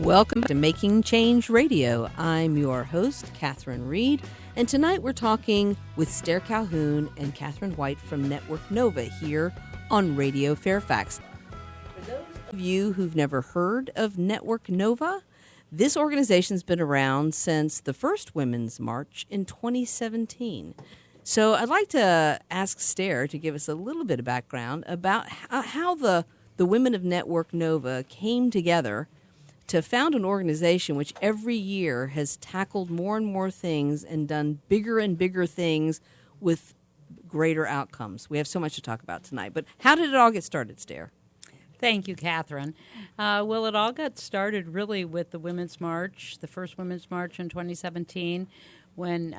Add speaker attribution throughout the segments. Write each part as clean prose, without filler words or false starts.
Speaker 1: Welcome to Making Change Radio. I'm your host, Katherine Reed, and tonight we're talking with Stair Calhoun and Katherine White from Network Nova here on Radio Fairfax. For those of you who've never heard of Network Nova, this organization's been around since the first Women's March in 2017. So I'd like to ask Stair to give us a little bit of background about how the women of Network Nova came together to found an organization which every year has tackled more and more things and done bigger and bigger things with greater outcomes. We have so much to talk about tonight. But how did it all get started, Stair?
Speaker 2: Thank you, Katherine. Well, it all got started really with the Women's March, the first Women's March in 2017, when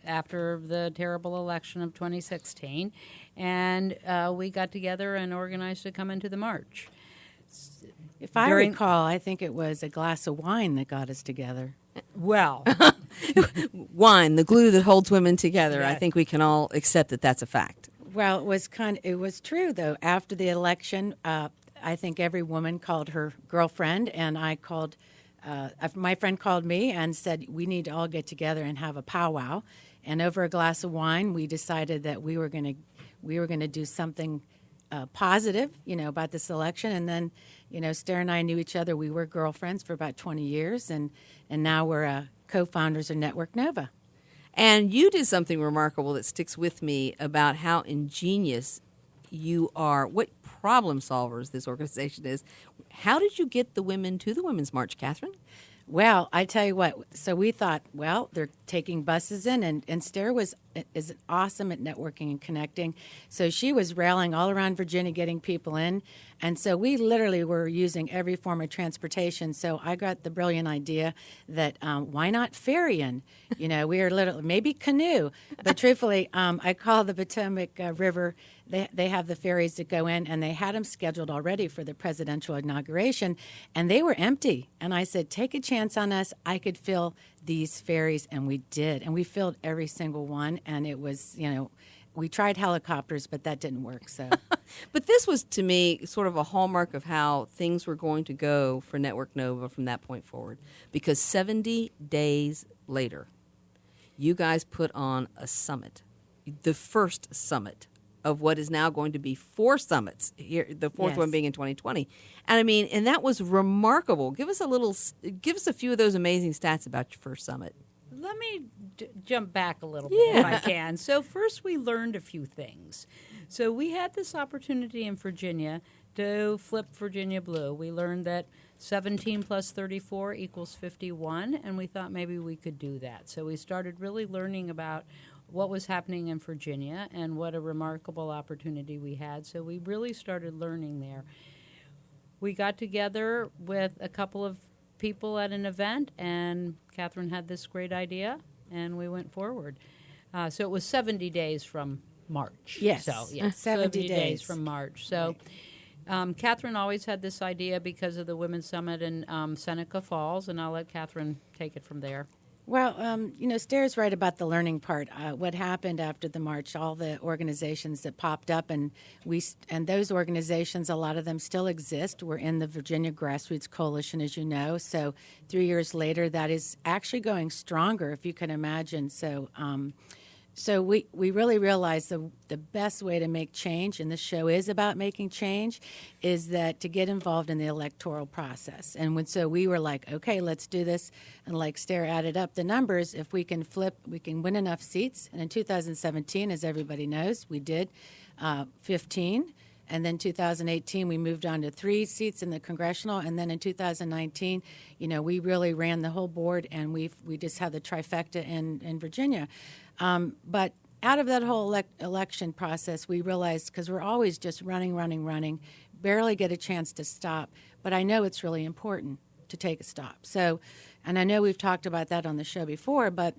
Speaker 2: after the terrible election of 2016, and we got together and organized to come into the march.
Speaker 3: If I recall, I think it was a glass of wine that got us together.
Speaker 2: Well,
Speaker 1: Wine, the glue that holds women together.
Speaker 2: Yeah.
Speaker 1: I think we can all accept that that's a fact.
Speaker 3: Well, it was true though. After the election, I think every woman called her girlfriend, and I called. My friend called me and said we need to all get together and have a powwow. And over a glass of wine, we decided that we were going to do something positive, about this election. And then, Stair and I knew each other. We were girlfriends for about 20 years, and now we're co-founders of Network Nova.
Speaker 1: And you did something remarkable that sticks with me about how ingenious you are, what problem solvers this organization is. How did you get the women to the Women's March, Katherine?
Speaker 3: Well, I tell you what, so we thought, well, they're taking buses in, and Stair is awesome at networking and connecting. So she was railing all around Virginia getting people in. And so we literally were using every form of transportation. So I got the brilliant idea that why not ferry in? We are literally, maybe canoe. But truthfully, I call the Potomac River, they have the ferries that go in, and they had them scheduled already for the presidential inauguration, and they were empty. And I said, take a chance on us. I could fill these ferries, and we did. And we filled every single one, and it was, we tried helicopters, but that didn't work. So,
Speaker 1: But this was, to me, sort of a hallmark of how things were going to go for Network Nova from that point forward. Because 70 days later, you guys put on a summit, the first summit of what is now going to be 4 summits, here, the fourth
Speaker 3: Yes.
Speaker 1: one being in 2020. And that was remarkable. Give us a few of those amazing stats about your first summit.
Speaker 2: let me jump back a little bit if I can. So first we learned a few things. So we had this opportunity in Virginia to flip Virginia blue. We learned that 17 plus 34 equals 51, and we thought maybe we could do that. So we started really learning about what was happening in Virginia and what a remarkable opportunity we had. So we really started learning there. We got together with a couple of people at an event, and Katherine had this great idea, and we went forward. So it was 70 days from March.
Speaker 3: Yes,
Speaker 2: So, yeah,
Speaker 3: 70
Speaker 2: days
Speaker 3: days.
Speaker 2: from March. So Katherine always had this idea because of the Women's Summit in Seneca Falls, and I'll let Katherine take it from there.
Speaker 3: Well, Stair's right about the learning part. What happened after the march, all the organizations that popped up, and those organizations, a lot of them still exist. We're in the Virginia Grassroots Coalition, as you know. So 3 years later, that is actually going stronger, if you can imagine. So we really realized the best way to make change, and this show is about making change, is that to get involved in the electoral process. And so we were like, okay, let's do this. And like Stair added up the numbers, if we can we can win enough seats. And in 2017, as everybody knows, we did 15. And then 2018, we moved on to 3 seats in the congressional. And then in 2019, we really ran the whole board, and we just had the trifecta in Virginia. But out of that whole election process, we realized, because we're always just running, barely get a chance to stop. But I know it's really important to take a stop. So, and I know we've talked about that on the show before, but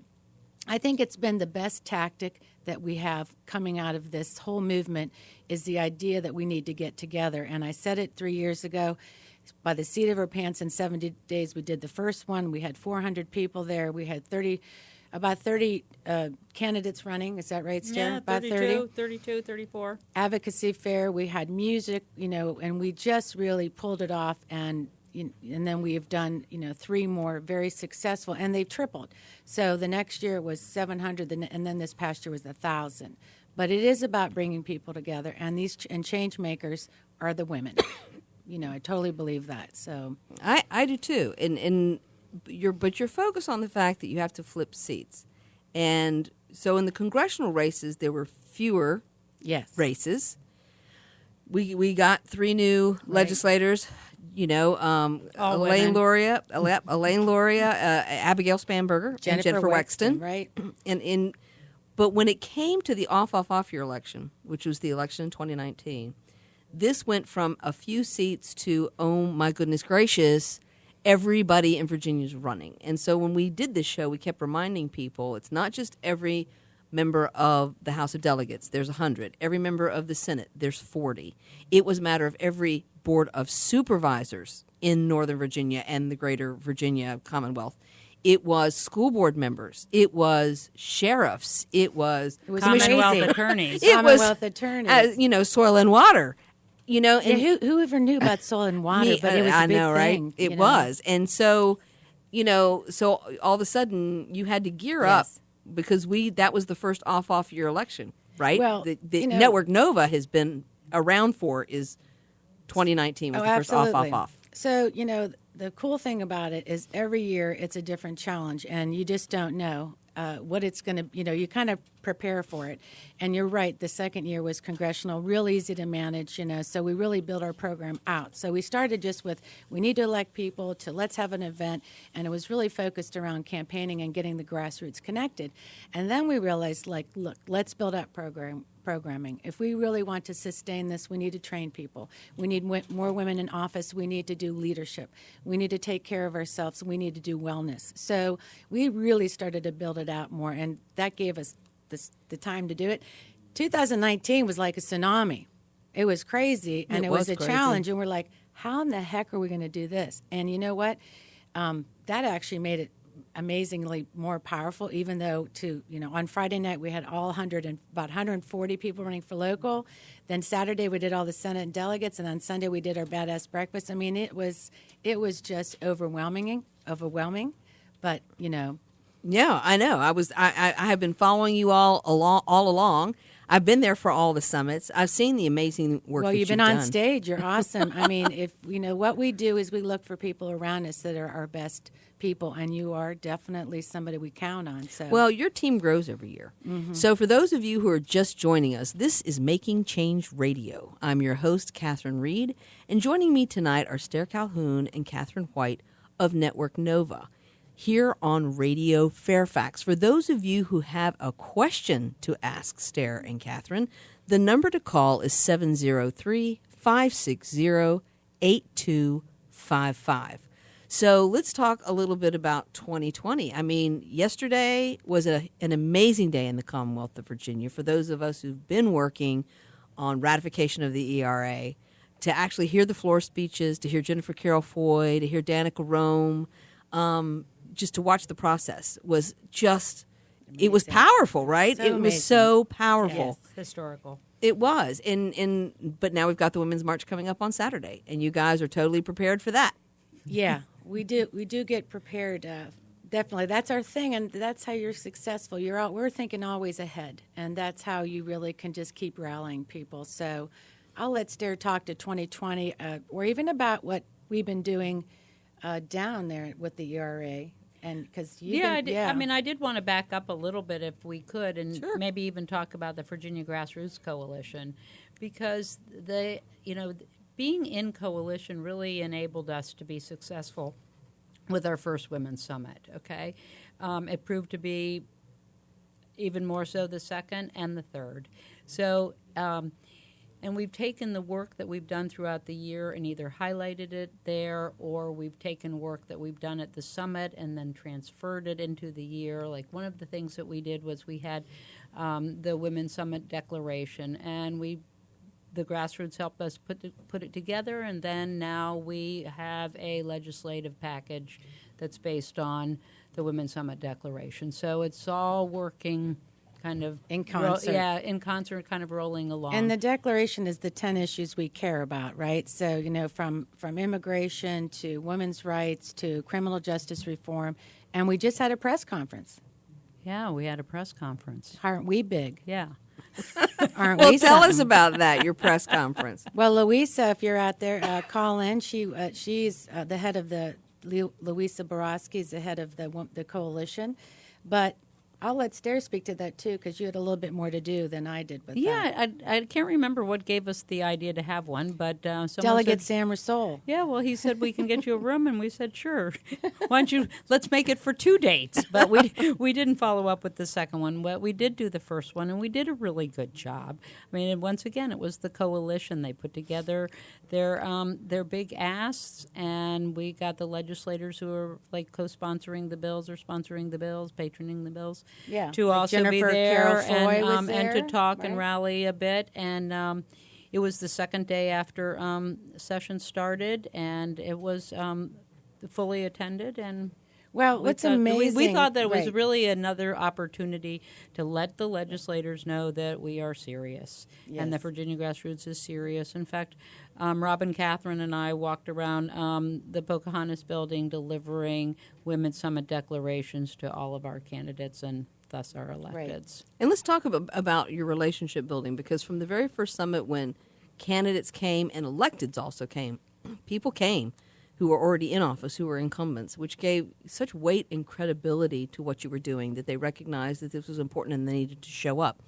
Speaker 3: I think it's been the best tactic that we have coming out of this whole movement is the idea that we need to get together. And I said it 3 years ago. By the seat of our pants in 70 days, we did the first one. We had 400 people there. We had about 30 candidates running. Is that right, Stair?
Speaker 2: Yeah,
Speaker 3: about
Speaker 2: 32, 34.
Speaker 3: Advocacy fair. We had music, and we just really pulled it off. And, and then we have done 3 more very successful, and they've tripled. So the next year was 700, and then this past year was 1,000. But it is about bringing people together, and change makers are the women. I totally believe that. So
Speaker 1: I do too, and you're focused on the fact that you have to flip seats, and so in the congressional races there were fewer races. We got 3 new legislators. Elaine Luria, Abigail Spanberger, and Jennifer Wexton,
Speaker 3: right?
Speaker 1: But when it came to the off year election, which was the election in 2019, this went from a few seats to, oh my goodness gracious, everybody in Virginia is running. And so when we did this show, we kept reminding people it's not just every member of the House of Delegates, there's 100. Every member of the Senate, there's 40. It was a matter of every Board of Supervisors in Northern Virginia and the greater Virginia Commonwealth. It was school board members. It was sheriffs. It was
Speaker 2: Commonwealth attorneys.
Speaker 3: Commonwealth attorneys.
Speaker 1: Soil and water. And
Speaker 3: who ever knew about soil and water? But it was a big
Speaker 1: right?
Speaker 3: thing.
Speaker 1: It was, and so so all of a sudden you had to gear up because that was the first off year election, right?
Speaker 3: Well,
Speaker 1: the Network Nova has been around is 2019 was the first off.
Speaker 3: So the cool thing about it is every year it's a different challenge, and you just don't know what it's going to, you kind of prepare for it. And you're right, the second year was congressional, real easy to manage, so we really built our program out. So we started just with, we need to elect people, to let's have an event, and it was really focused around campaigning and getting the grassroots connected. And then we realized, look, let's build up programming. If we really want to sustain this, we need to train people. We need more women in office. We need to do leadership. We need to take care of ourselves. We need to do wellness. So we really started to build it out more, and that gave us the time to do it. 2019 was like a tsunami. It was crazy, and it was a challenge, and we're like, how in the heck are we going to do this? And you know what? That actually made it amazingly more powerful, even though on Friday night we had about 140 people running for local. Then Saturday we did all the Senate delegates, and on Sunday we did our badass breakfast. I mean, it was just overwhelming, but
Speaker 1: Yeah, I know. I have been following you all along. I've been there for all the summits. I've seen the amazing work.
Speaker 3: Well,
Speaker 1: that
Speaker 3: you've been
Speaker 1: done.
Speaker 3: on stage. You're awesome. I mean, if what we do is we look for people around us that are our best people, and you are definitely somebody we count on. So,
Speaker 1: well, your team grows every year. Mm-hmm. So for those of you who are just joining us, this is Making Change Radio. I'm your host, Katherine Reed, and joining me tonight are Stair Calhoun and Katherine White of Network Nova, here on Radio Fairfax. For those of you who have a question to ask Stair and Katherine, the number to call is 703-560-8255. So let's talk a little bit about 2020. I mean, yesterday was an amazing day in the Commonwealth of Virginia. For those of us who've been working on ratification of the ERA, to actually hear the floor speeches, to hear Jennifer Carroll Foy, to hear Danica Rome, just to watch the process was just amazing. It was powerful, right? It was so powerful.
Speaker 2: Yes, historical.
Speaker 1: It was. But now we've got the Women's March coming up on Saturday, and you guys are totally prepared for that.
Speaker 3: Yeah, we do get prepared. Definitely. That's our thing, and that's how you're successful. We're thinking always ahead, and that's how you really can just keep rallying people. So I'll let Stair talk to 2020 or even about what we've been doing down there with the ERA. And because
Speaker 2: I did want to back up a little bit if we could, and maybe even talk about the Virginia Grassroots Coalition, because being in coalition really enabled us to be successful with our first Women's Summit. Okay, it proved to be even more so the second and the third. So. And we've taken the work that we've done throughout the year and either highlighted it there, or we've taken work that we've done at the summit and then transferred it into the year. Like one of the things that we did was we had the Women's Summit Declaration, and the grassroots helped us put it together, and then now we have a legislative package that's based on the Women's Summit Declaration. So it's all working kind of
Speaker 3: in concert.
Speaker 2: in concert, kind of rolling along.
Speaker 3: And the declaration is the 10 issues we care about, right? So, from immigration to women's rights to criminal justice reform. And we just had a press conference.
Speaker 2: Yeah, we had a press conference.
Speaker 3: Aren't we big?
Speaker 2: Yeah.
Speaker 3: Aren't
Speaker 1: Well,
Speaker 3: we
Speaker 1: tell
Speaker 3: something?
Speaker 1: us about that, your press conference.
Speaker 3: Well, Louisa, if you're out there, call in. She's the head of the Louisa Borowski is the head of the coalition, but I'll let Stair speak to that too, because you had a little bit more to do than I did with that.
Speaker 2: Yeah, I can't remember what gave us the idea to have one, but
Speaker 3: Delegate
Speaker 2: said,
Speaker 3: Sam Rasoul.
Speaker 2: yeah, well, he said we can get you a room, and we said sure. Why don't you? Let's make it for 2 dates. But we didn't follow up with the second one. But we did do the first one, and we did a really good job. I mean, once again, it was the coalition. They put together their big asks, and we got the legislators who are like co-sponsoring the bills or sponsoring the bills, patroning the bills.
Speaker 3: Yeah,
Speaker 2: To
Speaker 3: like
Speaker 2: also
Speaker 3: Jennifer
Speaker 2: be there
Speaker 3: Carroll Foy was
Speaker 2: and to
Speaker 3: there,
Speaker 2: talk and
Speaker 3: right?
Speaker 2: rally a bit. And it was the second day after session started, and it was fully attended. And
Speaker 3: Well, what's amazing?
Speaker 2: we thought that it was
Speaker 3: right.
Speaker 2: really another opportunity to let the legislators know that we are serious and that
Speaker 3: Yes.
Speaker 2: Virginia Grassroots is serious. In fact, Robin, Katherine, and I walked around the Pocahontas building delivering Women's Summit declarations to all of our candidates and thus our electeds.
Speaker 1: And let's talk about your relationship building, because from the very first summit when candidates came and electeds also came, people came who were already in office, who were incumbents, which gave such weight and credibility to what you were doing that they recognized that this was important and they needed to show up.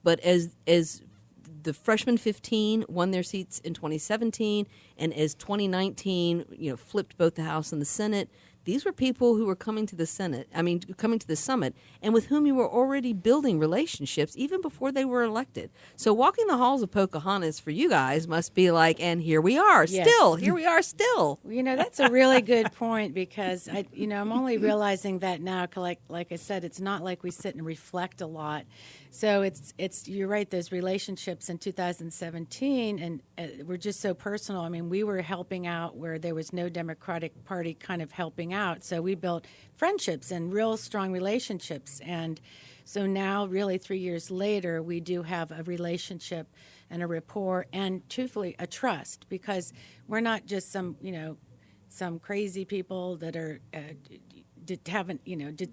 Speaker 1: But as the freshman 15 won their seats in 2017, and as 2019, flipped both the House and the Senate, these were people who were coming to the summit, and with whom you were already building relationships even before they were elected. So walking the halls of Pocahontas for you guys must be like, and here we are,
Speaker 3: Yes.
Speaker 1: still. Here we are, still.
Speaker 3: That's a really good point, because I'm only realizing that now. Like I said, it's not like we sit and reflect a lot. So it's you're right. Those relationships in 2017 and were just so personal. I mean, we were helping out where there was no Democratic Party kind of helping out. So we built friendships and real strong relationships. And so now, really 3 years later, we do have a relationship and a rapport and, truthfully, a trust, because we're not just some crazy people that are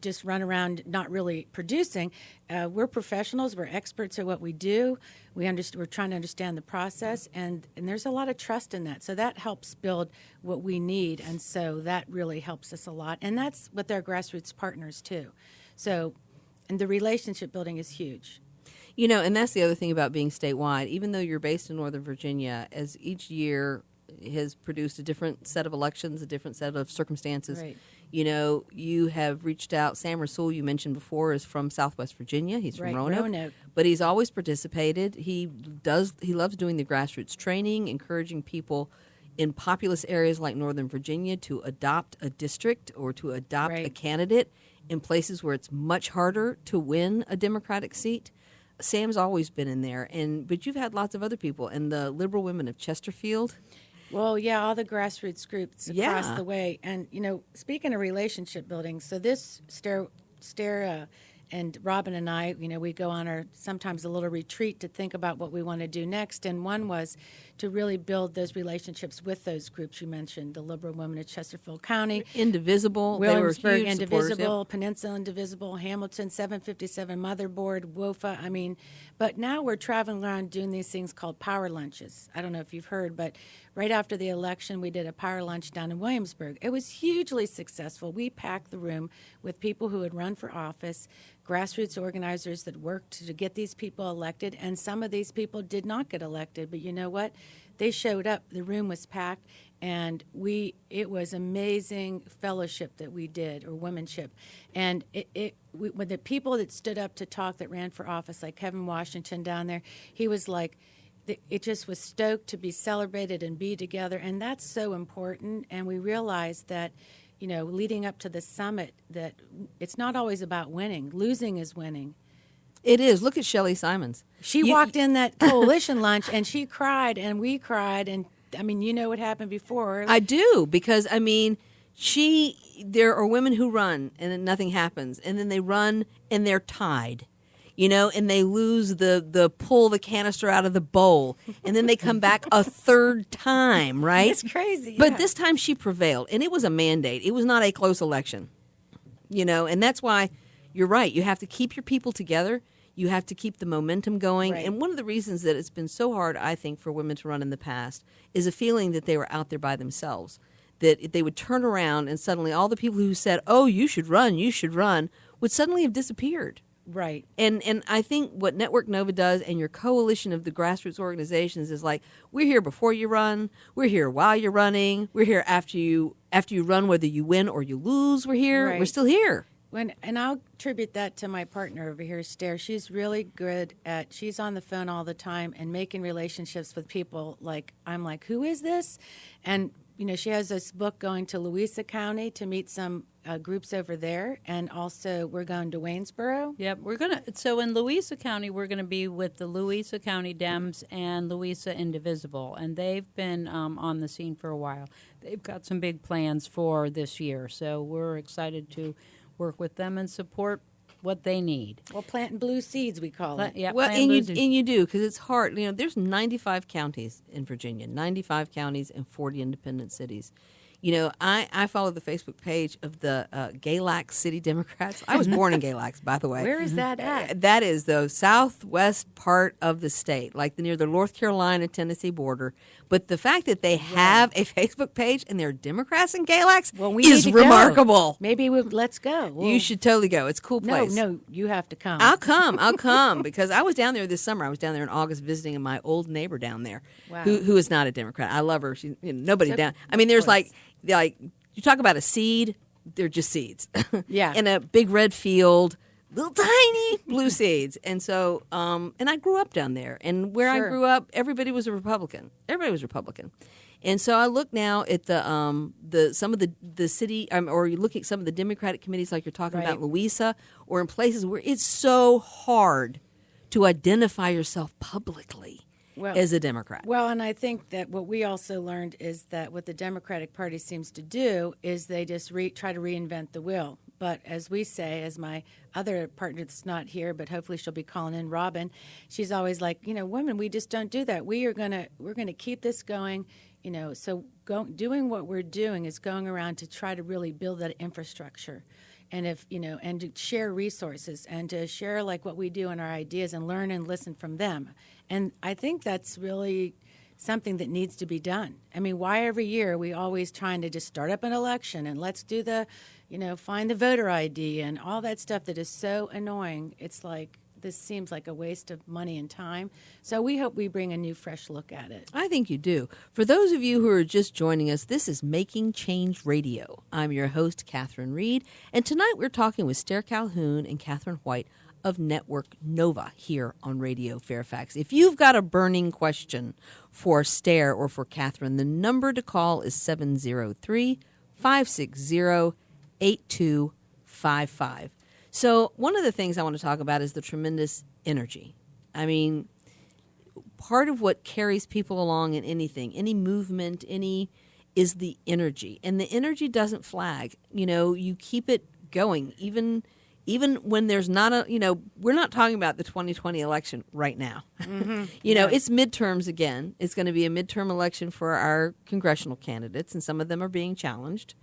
Speaker 3: just run around not really producing. We're professionals. We're experts at what we do. We're trying to understand the process, and there's a lot of trust in that. So that helps build what we need, and so that really helps us a lot. And that's with our grassroots partners too. So, and the relationship building is huge.
Speaker 1: And that's the other thing about being statewide. Even though you're based in Northern Virginia, as each year has produced a different set of elections, a different set of circumstances.
Speaker 3: Right.
Speaker 1: You have reached out. Sam Rasoul, you mentioned before, is from Southwest Virginia. He's from
Speaker 3: Right,
Speaker 1: Roanoke. But he's always participated. He loves doing the grassroots training, encouraging people in populous areas like Northern Virginia to adopt a district or to adopt a
Speaker 3: Right.
Speaker 1: candidate in places where it's much harder to win a Democratic seat. Sam's always been in there, but you've had lots of other people, and the Liberal Women of Chesterfield.
Speaker 3: Well, yeah, all the grassroots groups across
Speaker 1: Yeah.
Speaker 3: the way. And, speaking of relationship building, so this Stair and Robin and I, we go on sometimes a little retreat to think about what we want to do next. And one was to really build those relationships with those groups you mentioned, the Liberal Women of Chesterfield County,
Speaker 1: Indivisible.
Speaker 3: Williamsburg,
Speaker 1: they were huge supporters,
Speaker 3: Indivisible,
Speaker 1: yep.
Speaker 3: Peninsula Indivisible, Hamilton, 757 Motherboard, WOFA. But now we're traveling around doing these things called power lunches. I don't know if you've heard, but right after the election, we did a power lunch down in Williamsburg. It was hugely successful. We packed the room with people who had run for office, grassroots organizers that worked to get these people elected, and some of these people did not get elected. But you know what? They showed up. The room was packed, and it was amazing fellowship that we did, or womanship. And when the people that stood up to talk that ran for office, like Kevin Washington down there, he was like, it just was stoked to be celebrated and be together, and that's so important. And we realized that, leading up to the summit, that it's not always about winning. Losing is winning.
Speaker 1: It is. Look at Shelley Simons.
Speaker 3: She walked in that coalition lunch, and she cried, and we cried, and you know what happened before.
Speaker 1: I do, because there are women who run and then nothing happens, and then they run and they're tied. and they lose the pull the canister out of the bowl, and then they come back a third time, right?
Speaker 3: It's crazy.
Speaker 1: But
Speaker 3: yeah.
Speaker 1: this time she prevailed, and it was a mandate. It was not a close election, and that's why you're right. You have to keep your people together. You have to keep the momentum going.
Speaker 3: Right.
Speaker 1: And one of the reasons that it's been so hard, I think, for women to run in the past is a feeling that they were out there by themselves, that they would turn around and suddenly all the people who said, oh, you should run, would suddenly have disappeared.
Speaker 3: Right.
Speaker 1: And I think what Network Nova does and your coalition of the grassroots organizations is like, we're here before you run, we're here while you're running, we're here after you run, whether you win or you lose, we're here,
Speaker 3: Right.
Speaker 1: we're still here.
Speaker 3: And I'll attribute that to my partner over here, Stair. She's really good she's on the phone all the time and making relationships with people. I'm like, who is this? And, she has this book going to Louisa County to meet some groups over there. And also we're going to Waynesboro.
Speaker 2: Yep, so in Louisa County, we're going to be with the Louisa County Dems and Louisa Indivisible. And they've been on the scene for a while. They've got some big plans for this year. So we're excited to work with them and support what they need.
Speaker 3: Well, planting blue seeds, we call it.
Speaker 2: Yeah,
Speaker 1: Well, and you do, because it's hard. There's 95 counties in Virginia, 95 counties and 40 independent cities. I follow the Facebook page of the Galax City Democrats. I was born in Galax, by the way.
Speaker 3: Where is that at?
Speaker 1: That is the southwest part of the state, near the North Carolina-Tennessee border. But the fact that they have a Facebook page and they're Democrats in Galax is remarkable.
Speaker 3: Go. Maybe let's go.
Speaker 1: You should totally go. It's a cool place.
Speaker 3: No, you have to come.
Speaker 1: I'll come because I was down there this summer. I was down there in August visiting my old neighbor down there,
Speaker 3: Wow.
Speaker 1: who is not a Democrat. I love her. She, nobody
Speaker 3: So
Speaker 1: down. I mean, there's like you talk about a seed. They're just seeds.
Speaker 3: Yeah.
Speaker 1: In a big red field, little tiny blue seeds. And so, and I grew up down there. And where
Speaker 3: Sure.
Speaker 1: I grew up, everybody was a Republican. Everybody was Republican. And so I look now at some of the city, or you look at some of the Democratic committees, like you're talking
Speaker 3: Right.
Speaker 1: about Louisa, or in places where it's so hard to identify yourself publicly as a Democrat.
Speaker 3: Well, and I think that what we also learned is that what the Democratic Party seems to do is they just try to reinvent the wheel. But as we say, as my other partner that's not here, but hopefully she'll be calling in, Robin, she's always like, women, we just don't do that. We're gonna keep this going. So doing what we're doing is going around to try to really build that infrastructure. And and to share resources and to share what we do and our ideas and learn and listen from them. And I think that's really something that needs to be done. I mean, why every year are we always trying to just start up an election and let's do find the voter ID and all that stuff that is so annoying. It's like, this seems like a waste of money and time. So we hope we bring a new, fresh look at it.
Speaker 1: I think you do. For those of you who are just joining us, this is Making Change Radio. I'm your host, Katherine Reed, and tonight we're talking with Stair Calhoun and Katherine White of Network Nova here on Radio Fairfax. If you've got a burning question for Stair or for Katherine, the number to call is 703-560-8255. So one of the things I want to talk about is the tremendous energy. I mean, part of what carries people along in anything, any movement, is the energy. And the energy doesn't flag. You keep it going, even when there's not we're not talking about the 2020 election right now.
Speaker 3: Mm-hmm.
Speaker 1: It's midterms again. It's going to be a midterm election for our congressional candidates, and some of them are being challenged.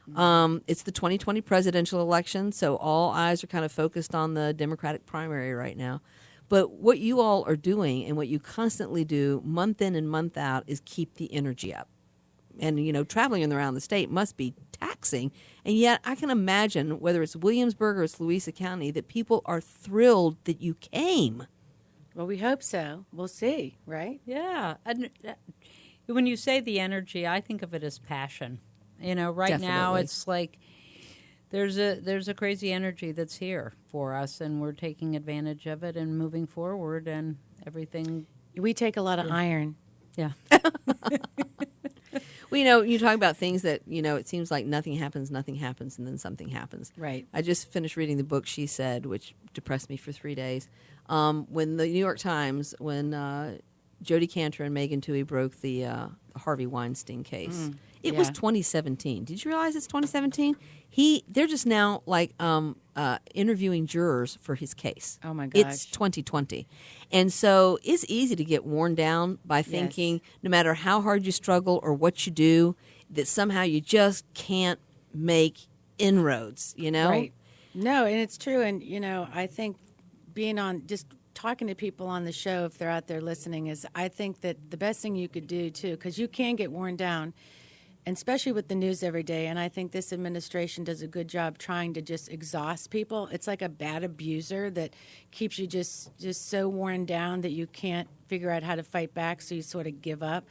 Speaker 1: It's the 2020 presidential election, so all eyes are kind of focused on the Democratic primary right now. But what you all are doing and what you constantly do month in and month out is keep the energy up. And, traveling around the state must be taxing. And yet I can imagine, whether it's Williamsburg or it's Louisa County, that people are thrilled that you came.
Speaker 3: Well, we hope so. We'll see, right?
Speaker 2: Yeah. And when you say the energy, I think of it as passion. Right now
Speaker 1: Definitely.
Speaker 2: it's like there's a crazy energy that's here for us, and we're taking advantage of it and moving forward and everything.
Speaker 3: We take a lot of iron.
Speaker 2: Yeah.
Speaker 1: Well, you talk about things that, it seems like nothing happens, and then something happens.
Speaker 3: Right.
Speaker 1: I just finished reading the book She Said, which depressed me for 3 days. When the New York Times, when Jody Cantor and Megan Twohey broke the Harvey Weinstein case. It was 2017. Did you realize it's 2017? They're just now like interviewing jurors for his case.
Speaker 3: Oh my gosh.
Speaker 1: It's 2020. And so it's easy to get worn down by thinking no matter how hard you struggle or what you do, that somehow you just can't make inroads, you know?
Speaker 3: Right. No, and it's true. And, I think being on, just talking to people on the show, if they're out there listening, I think that the best thing you could do, too, because you can get worn down, and especially with the news every day. And I think this administration does a good job trying to just exhaust people. It's like a bad abuser that keeps you just so worn down that you can't figure out how to fight back, so you sort of give up.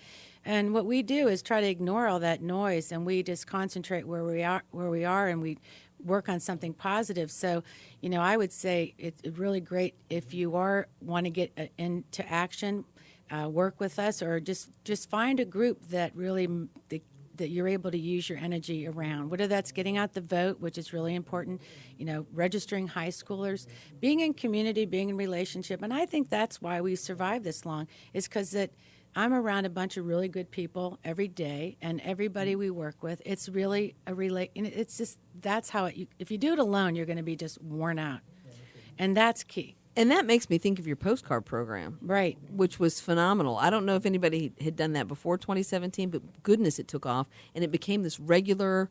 Speaker 3: And what we do is try to ignore all that noise, and we just concentrate where we are, and we work on something positive. So, I would say it's really great if you want to get into action, work with us, or just find a group that really that you're able to use your energy around. Whether that's getting out the vote, which is really important, registering high schoolers, being in community, being in relationship. And I think that's why we survived this long, is because that I'm around a bunch of really good people every day, and everybody we work with, it's really it's just, that's how if you do it alone, you're going to be just worn out. And that's key.
Speaker 1: And that makes me think of your postcard program.
Speaker 3: Right.
Speaker 1: Which was phenomenal. I don't know if anybody had done that before 2017, but goodness, it took off. And it became this regular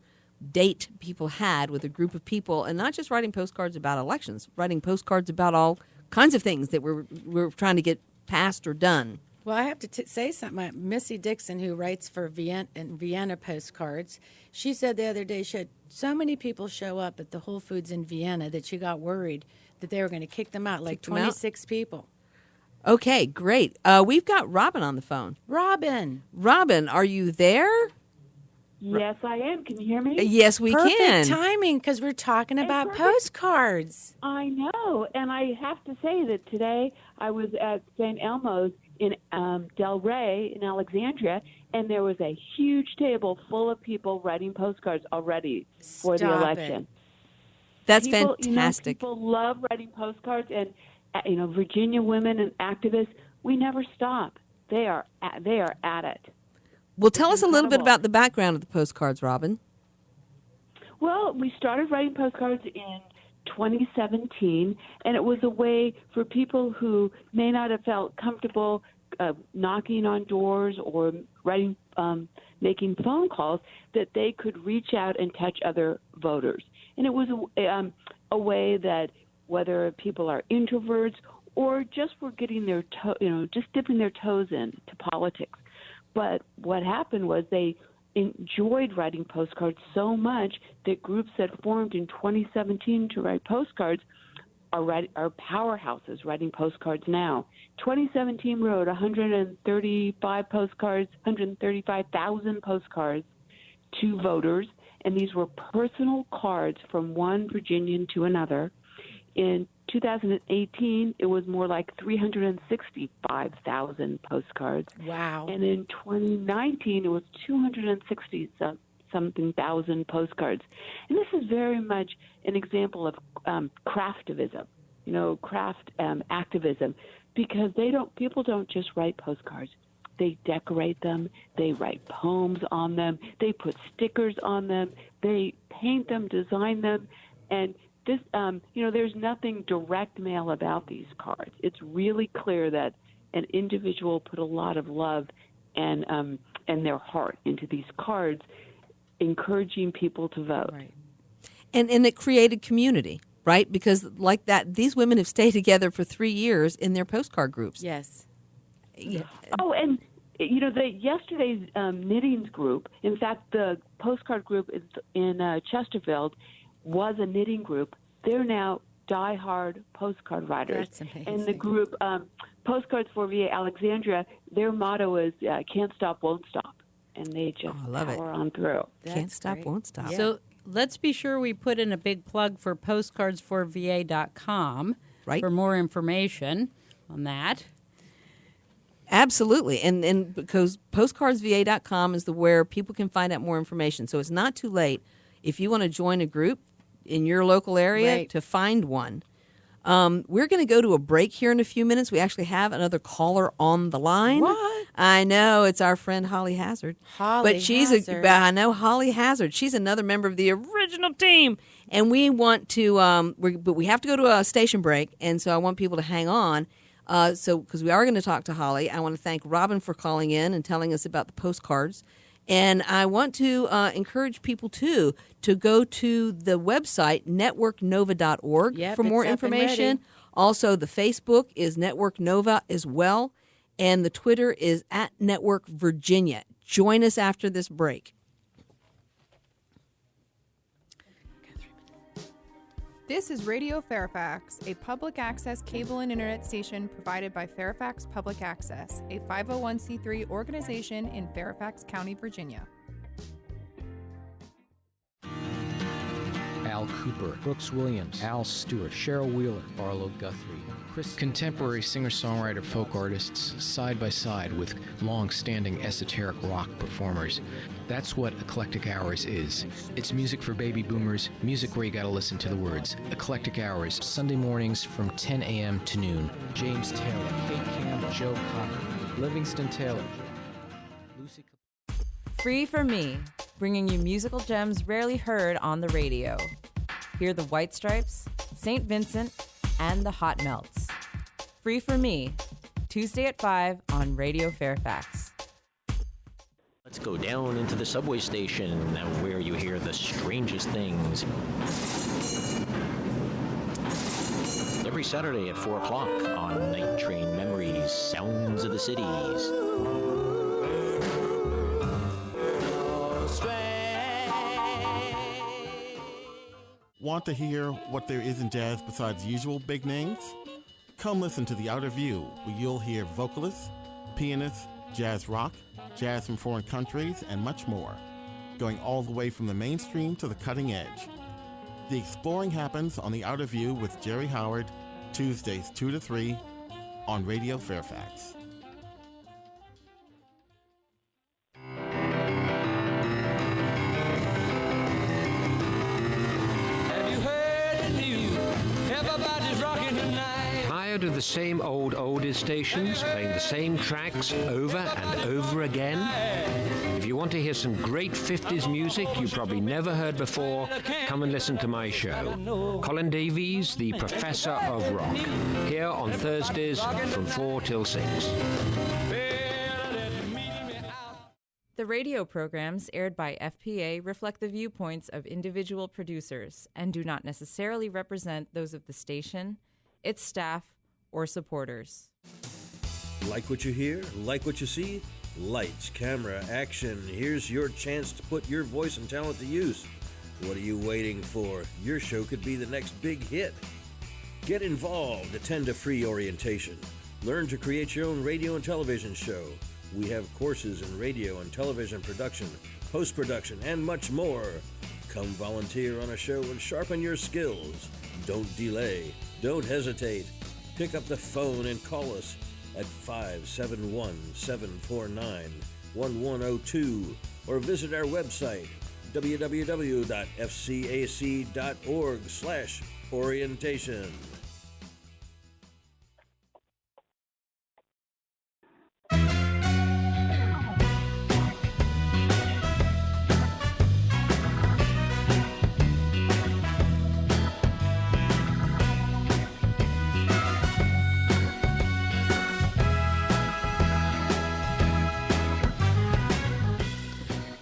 Speaker 1: date people had with a group of people, and not just writing postcards about elections, writing postcards about all kinds of things that we're trying to get passed or done.
Speaker 3: Well, I have to say something. Missy Dixon, who writes for Vienna postcards, she said the other day she had so many people show up at the Whole Foods in Vienna that she got worried that they were going to kick them out, like 26 people.
Speaker 1: Okay, great. We've got Robin on the phone.
Speaker 3: Robin,
Speaker 1: are you there?
Speaker 4: Yes, I am. Can you hear me?
Speaker 1: Yes, we can.
Speaker 3: Perfect timing, because we're talking about postcards.
Speaker 4: I know, and I have to say that today I was at St. Elmo's in Del Rey in Alexandria, and there was a huge table full of people writing postcards already for the election.
Speaker 1: That's
Speaker 4: people,
Speaker 1: fantastic.
Speaker 4: People love writing postcards, and Virginia women and activists, we never stop. They are at it.
Speaker 1: Well, tell us a little bit about the background of the postcards, Robin.
Speaker 4: Well, we started writing postcards in 2017, and it was a way for people who may not have felt comfortable knocking on doors or writing, making phone calls, that they could reach out and touch other voters. And it was a way that whether people are introverts or just were getting their just dipping their toes into politics. But what happened was they enjoyed writing postcards so much that groups that formed in 2017 to write postcards are powerhouses writing postcards now. 2017 wrote 135,000 postcards to voters, and these were personal cards from one Virginian to another. In 2018, it was more like 365,000 postcards.
Speaker 3: Wow.
Speaker 4: And in 2019, it was 260-something thousand postcards. And this is very much an example of craftivism, craft activism, because people don't just write postcards. They decorate them. They write poems on them. They put stickers on them. They paint them, design them, and this, there's nothing direct mail about these cards. It's really clear that an individual put a lot of love and their heart into these cards, encouraging people to vote.
Speaker 1: Right. And it created community, right? Because like that, these women have stayed together for 3 years in their postcard groups.
Speaker 3: Yes.
Speaker 1: Yeah.
Speaker 4: Oh, and yesterday's knitting group, in fact, the postcard group in Chesterfield was a knitting group. They're now diehard postcard writers.
Speaker 3: That's amazing.
Speaker 4: And the group Postcards for VA Alexandria, their motto is "Can't stop, won't stop," and they just power on through.
Speaker 1: Can't stop, won't stop.
Speaker 2: Yeah. So let's be sure we put in a big plug for postcardsforva.com for more information on that.
Speaker 1: Absolutely. And because postcardsva.com is where people can find out more information. So it's not too late if you want to join a group in your local area to find one. We're going to go to a break here in a few minutes. We actually have another caller on the line.
Speaker 3: What?
Speaker 1: I know. It's our friend Holly Hazard.
Speaker 3: Holly Hazard.
Speaker 1: I know Holly Hazard. She's another member of the original team. And we want to, but we have to go to a station break. And so I want people to hang on. Because we are going to talk to Holly. I want to thank Robin for calling in and telling us about the postcards. And I want to encourage people, too, to go to the website, networknova.org, for more information. Also, the Facebook is Network Nova as well. And the Twitter is @Network Virginia. Join us after this break.
Speaker 5: This is Radio Fairfax, a public access cable and internet station provided by Fairfax Public Access, a 501c3 organization in Fairfax County, Virginia.
Speaker 6: Al Cooper, Brooks Williams, Al Stewart, Cheryl Wheeler, Barlow Guthrie, contemporary singer-songwriter folk artists side by side with long-standing esoteric rock performers. That's what Eclectic Hours is. It's music for baby boomers, music where you gotta listen to the words. Eclectic Hours, Sunday mornings from 10 a.m. to noon. James Taylor, Kate Campbell, Joe Cocker, Livingston Taylor, Lucy.
Speaker 7: Free for Me, bringing you musical gems rarely heard on the radio. Hear the White Stripes, St. Vincent, and the Hot Melts. Free for Me, Tuesday at 5 on Radio Fairfax.
Speaker 8: Let's go down into the subway station where you hear the strangest things. Every Saturday at 4 o'clock on Night Train Memories, Sounds of the Cities.
Speaker 9: Want to hear what there is in jazz besides usual big names? Come listen to The Outer View, where you'll hear vocalists, pianists, jazz rock, jazz from foreign countries, and much more, going all the way from the mainstream to the cutting edge. The exploring happens on The Outer View with Jerry Howard, Tuesdays 2 to 3 on Radio Fairfax.
Speaker 10: Tired of the same old oldies stations playing the same tracks over and over again? If you want to hear some great 50s music you probably never heard before, come and listen to my show. Colin Davies, the Professor of Rock, here on Thursdays from 4 till 6.
Speaker 7: The radio programs aired by FPA reflect the viewpoints of individual producers and do not necessarily represent those of the station, its staff, or supporters.
Speaker 11: Like what you hear? Like what you see? Lights, camera, action. Here's your chance to put your voice and talent to use. What are you waiting for? Your show could be the next big hit. Get involved. Attend a free orientation. Learn to create your own radio and television show. We have courses in radio and television production, post-production, and much more. Come volunteer on a show and sharpen your skills. Don't delay. Don't hesitate. Pick up the phone and call us at 571-749-1102 or visit our website www.fcac.org/orientation.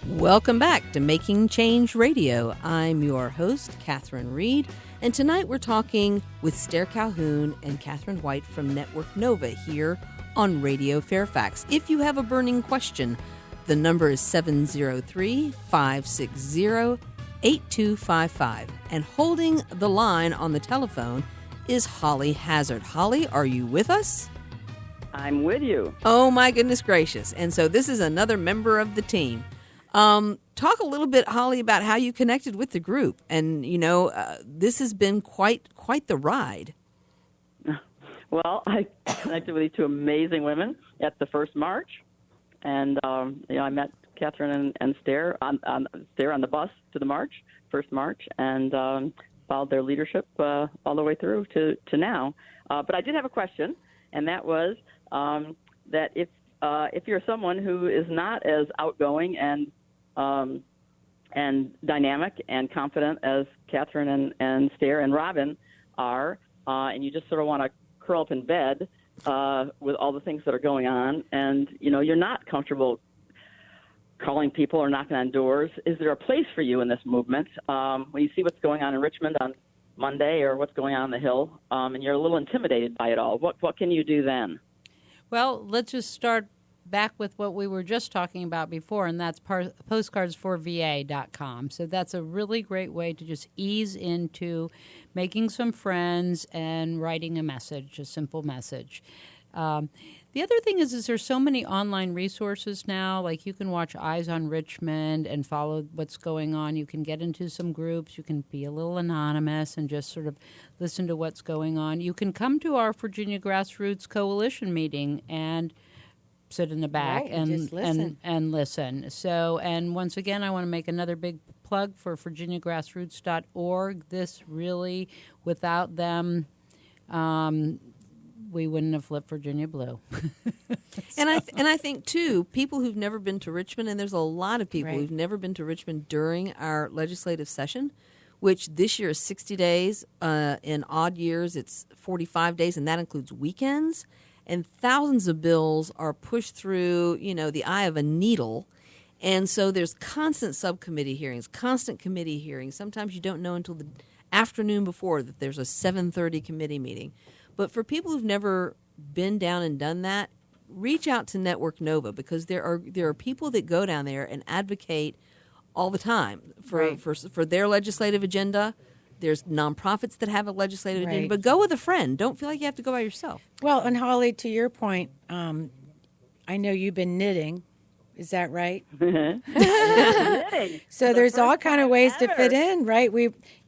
Speaker 1: Welcome back to Making Change Radio. I'm your host, Katherine Reed, and tonight we're talking with Stair Calhoun and Katherine White from Network Nova here on Radio Fairfax. If you have a burning question, the number is 703-560-8255. And holding the line on the telephone is Holly Hazard. Holly, are you with us?
Speaker 12: I'm with you.
Speaker 1: Oh, my goodness gracious. And so this is another member of the team. Talk a little bit, Holly, about how you connected with the group. And, this has been quite the ride.
Speaker 12: Well, I connected with these two amazing women at the first march. And, I met Katherine and Stair on the bus to the march, first march. And followed their leadership all the way through to now. But I did have a question, and that was that if you're someone who is not as outgoing and dynamic and confident as Katherine and Stair and Robin are, and you just sort of want to curl up in bed with all the things that are going on, and you're not comfortable calling people or knocking on doors, is there a place for you in this movement when you see what's going on in Richmond on Monday or what's going on the Hill, and you're a little intimidated by it all? What can you do then?
Speaker 2: Well, let's just start back with what we were just talking about before, and that's postcardsforva.com. So that's a really great way to just ease into making some friends and writing a message, a simple message. The other thing is there's so many online resources now. Like, you can watch Eyes on Richmond and follow what's going on. You can get into some groups. You can be a little anonymous and just sort of listen to what's going on. You can come to our Virginia Grassroots Coalition meeting and sit in the back and listen. So, and once again, I want to make another big plug for virginiagrassroots.org. This really, without them, we wouldn't have flipped Virginia blue.
Speaker 1: And I think too, people who've never been to Richmond, and there's a lot of people who've never been to Richmond during our legislative session, which this year is 60 days. In odd years, it's 45 days, and that includes weekends. And thousands of bills are pushed through, the eye of a needle. And so there's constant subcommittee hearings, constant committee hearings. Sometimes you don't know until the afternoon before that there's a 7:30 committee meeting. But for people who've never been down and done that, reach out to Network Nova, because there are people that go down there and advocate all the time for their legislative agenda. There's nonprofits that have a legislative agenda, but go with a friend. Don't feel like you have to go by yourself.
Speaker 3: Well, and Holly, to your point, I know you've been knitting. Is that right?
Speaker 12: Knitting.
Speaker 3: So there's all kind of ways to fit in, right?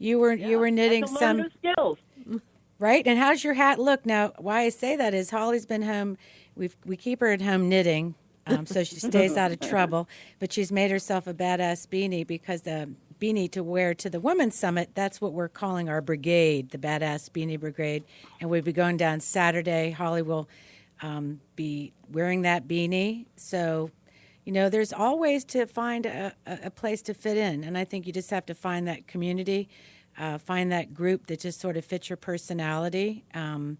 Speaker 3: You were knitting some
Speaker 12: new skills.
Speaker 3: Right? And how's your hat look? Now, why I say that is Holly's been home. We keep her at home knitting, so she stays out of trouble. But she's made herself a badass beanie, because the beanie to wear to the Women's Summit, that's what we're calling our brigade, the Badass Beanie Brigade. And we'll be going down Saturday. Holly will be wearing that beanie. So, there's always to find a place to fit in. And I think you just have to find that community. Find that group that just sort of fits your personality. And,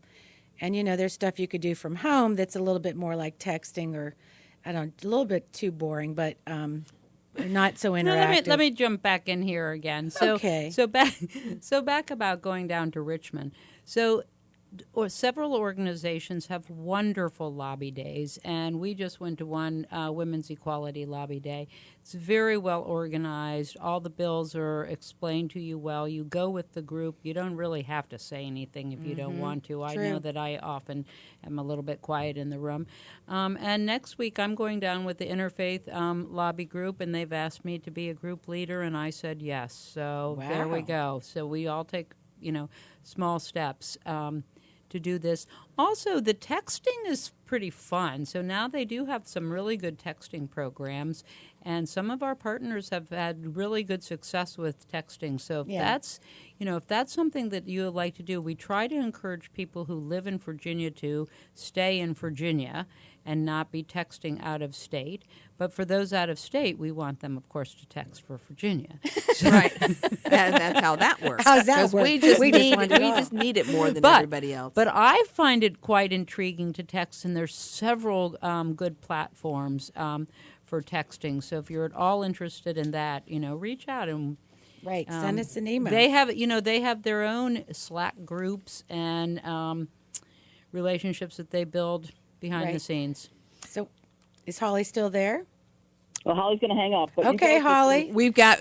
Speaker 3: there's stuff you could do from home that's a little bit more like texting, or, a little bit too boring, but not so interactive.
Speaker 2: Let me jump back in here again. So back about going down to Richmond. So several organizations have wonderful lobby days, and we just went to one Women's Equality Lobby Day. It's very well organized. All the bills are explained to you well. You go with the group. You don't really have to say anything if you don't want to. I know that I often am a little bit quiet in the room. And next week I'm going down with the Interfaith Lobby Group, and they've asked me to be a group leader, and I said yes. So there we go. So we all take, small steps to do this. Also, the texting is pretty fun. So now they do have some really good texting programs, and some of our partners have had really good success with texting. So if that's something that you would like to do, we try to encourage people who live in Virginia to stay in Virginia and not be texting out of state. But for those out of state, we want them, of course, to text for Virginia.
Speaker 1: Right. That's how that works.
Speaker 3: How's that work?
Speaker 1: We just need it more than everybody else.
Speaker 2: But I find it quite intriguing to text, and there's several good platforms for texting. So if you're at all interested in that, reach out and
Speaker 3: send us an email.
Speaker 2: They have their own Slack groups and relationships that they build behind the scenes.
Speaker 3: So, is Holly still there?
Speaker 12: Well, Holly's going to hang up. But
Speaker 3: okay, Holly.
Speaker 1: We've got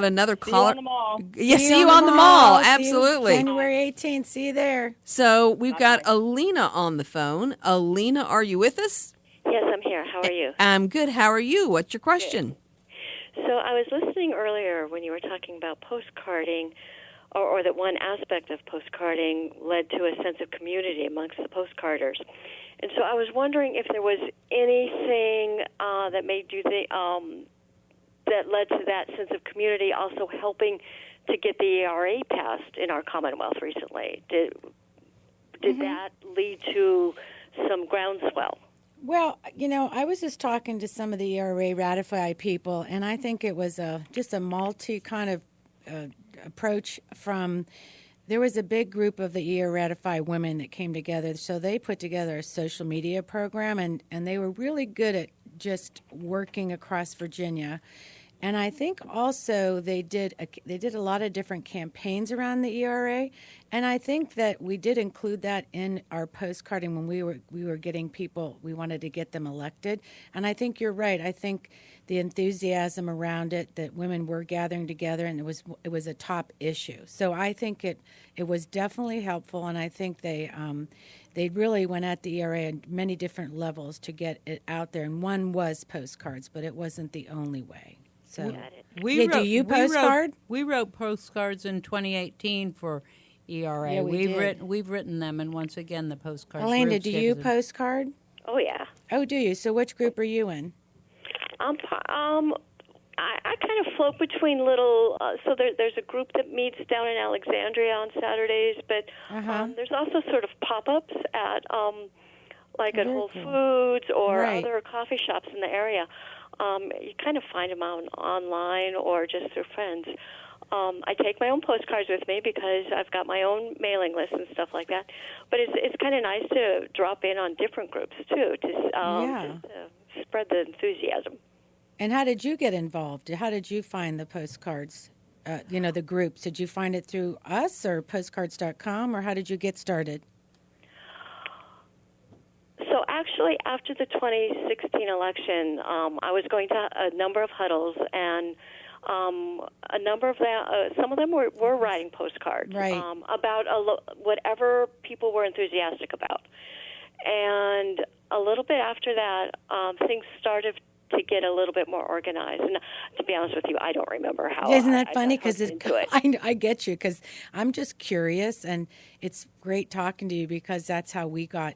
Speaker 1: another caller.
Speaker 12: See you on the mall.
Speaker 1: Yes, see you on the mall. Absolutely.
Speaker 3: January 18th. See you there.
Speaker 1: So we've got Alina on the phone. Alina, are you with us?
Speaker 13: Yes, I'm here. How are you?
Speaker 1: I'm good. How are you? What's your question?
Speaker 13: Good. So I was listening earlier when you were talking about postcarding, or that one aspect of postcarding led to a sense of community amongst the postcarders. And so I was wondering if there was anything that made you think that led to that sense of community, also helping to get the ERA passed in our Commonwealth recently. Did that lead to some groundswell?
Speaker 3: Well, I was just talking to some of the ERA ratified people, and I think it was just a multi kind of approach from. There was a big group of the ERA ratified women that came together, so they put together a social media program, and they were really good at just working across Virginia. And I think also they did a lot of different campaigns around the ERA, and I think that we did include that in our postcarding when we were getting people. We wanted to get them elected, and I think you're right. I think the enthusiasm around it, that women were gathering together, and it was a top issue. So I think it was definitely helpful, and I think they really went at the ERA at many different levels to get it out there, and one was postcards, but it wasn't the only way. So, do you postcard?
Speaker 2: We wrote postcards in 2018 for ERA.
Speaker 3: Yeah,
Speaker 2: we've written them, and once again, the postcards.
Speaker 3: Elena, do you postcard?
Speaker 13: Oh yeah.
Speaker 3: Oh, do you? So, which group are you in?
Speaker 13: I kind of float between little. So there's a group that meets down in Alexandria on Saturdays, but there's also sort of pop-ups at like at Whole Foods or other coffee shops in the area. You kind of find them online or just through friends. I take my own postcards with me because I've got my own mailing list and stuff like that. But it's kind of nice to drop in on different groups too to spread the enthusiasm.
Speaker 3: And how did you get involved? How did you find the postcards? The groups. Did you find it through us or postcards.com, or how did you get started?
Speaker 13: So actually, after the 2016 election, I was going to a number of huddles, and a number of them, some of them were writing postcards about whatever people were enthusiastic about. And a little bit after that, things started to get a little bit more organized. And to be honest with you, I don't remember how.
Speaker 3: Isn't that funny? Because I get you, because I'm just curious, and it's great talking to you because that's how we got.